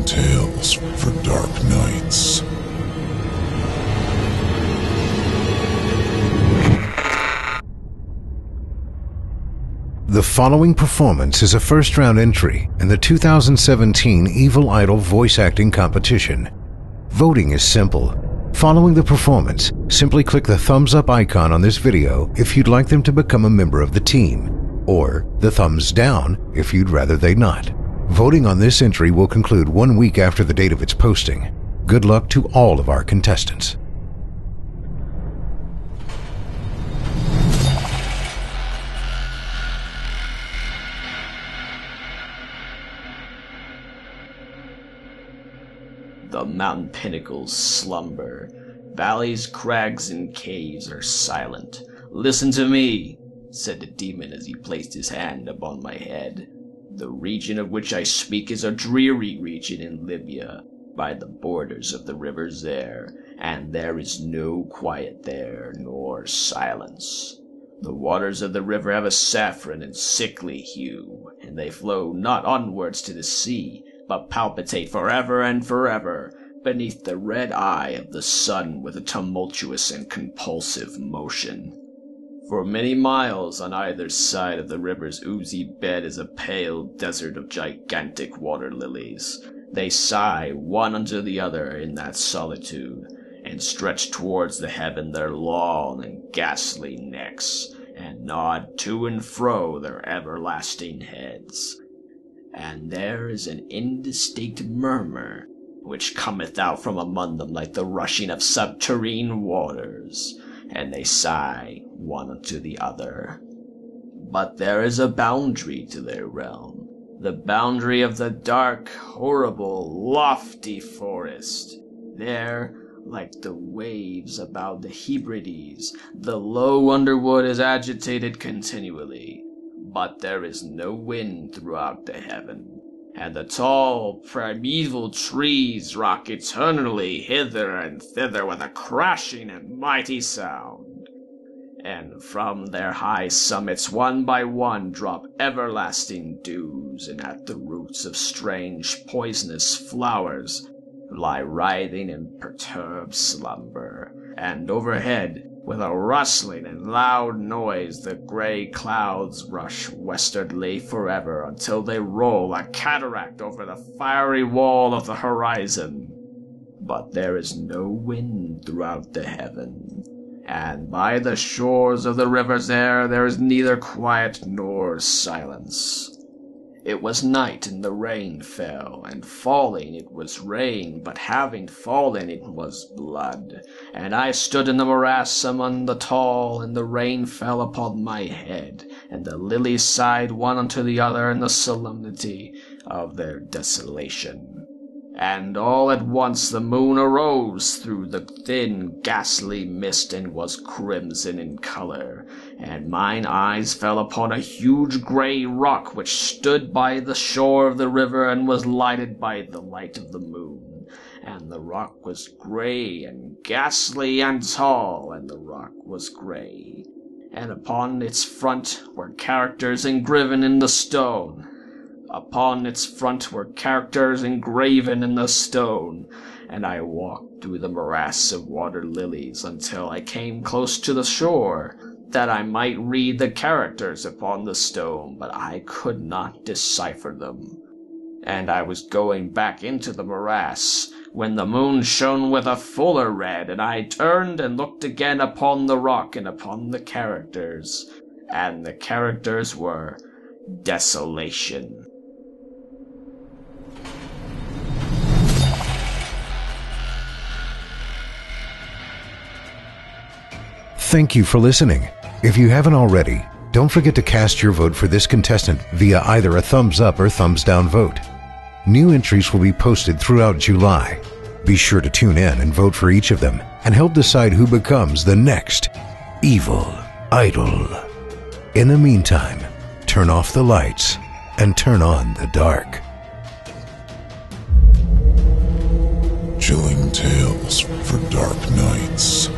Chilling tales for dark nights. The following performance is a first-round entry in the 2017 Evil Idol voice acting competition. Voting is simple. Following the performance, simply click the thumbs up icon on this video if you'd like them to become a member of the team, or the thumbs down if you'd rather they not. Voting on this entry will conclude 1 week after the date of its posting. Good luck to all of our contestants. The mountain pinnacles slumber. Valleys, crags, and caves are silent. "Listen to me," said the demon as he placed his hand upon my head. "The region of which I speak is a dreary region in Libya, by the borders of the river Zer, and there is no quiet there, nor silence. The waters of the river have a saffron and sickly hue, and they flow not onwards to the sea, but palpitate forever and forever beneath the red eye of the sun with a tumultuous and compulsive motion. For many miles on either side of the river's oozy bed is a pale desert of gigantic water lilies. They sigh one unto the other in that solitude, and stretch towards the heaven their long and ghastly necks, and nod to and fro their everlasting heads. And there is an indistinct murmur, which cometh out from among them like the rushing of subterrene waters, and they sigh one unto the other. But there is a boundary to their realm, the boundary of the dark, horrible, lofty forest. There, like the waves about the Hebrides, the low underwood is agitated continually. But there is no wind throughout the heaven, and the tall, primeval trees rock eternally hither and thither with a crashing and mighty sound. And from their high summits one by one drop everlasting dews, and at the roots of strange poisonous flowers lie writhing in perturbed slumber. And overhead, with a rustling and loud noise, the gray clouds rush westwardly forever until they roll a cataract over the fiery wall of the horizon. But there is no wind throughout the heaven, and by the shores of the river there is neither quiet nor silence. It was night, and the rain fell, and falling it was rain, but having fallen it was blood. And I stood in the morass among the tall, and the rain fell upon my head, and the lilies sighed one unto the other in the solemnity of their desolation. And all at once the moon arose through the thin, ghastly mist, and was crimson in color, and mine eyes fell upon a huge grey rock which stood by the shore of the river and was lighted by the light of the moon. And the rock was grey and ghastly and tall, and the rock was grey, and upon its front were characters engraven in the stone. Upon its front were characters engraven in the stone, and I walked through the morass of water lilies until I came close to the shore, that I might read the characters upon the stone, but I could not decipher them. And I was going back into the morass, when the moon shone with a fuller red, and I turned and looked again upon the rock and upon the characters, and the characters were desolation. Thank you for listening. If you haven't already, don't forget to cast your vote for this contestant via either a thumbs up or thumbs down vote. New entries will be posted throughout July. Be sure to tune in and vote for each of them and help decide who becomes the next Evil Idol. In the meantime, turn off the lights and turn on the dark. Chilling tales for dark nights.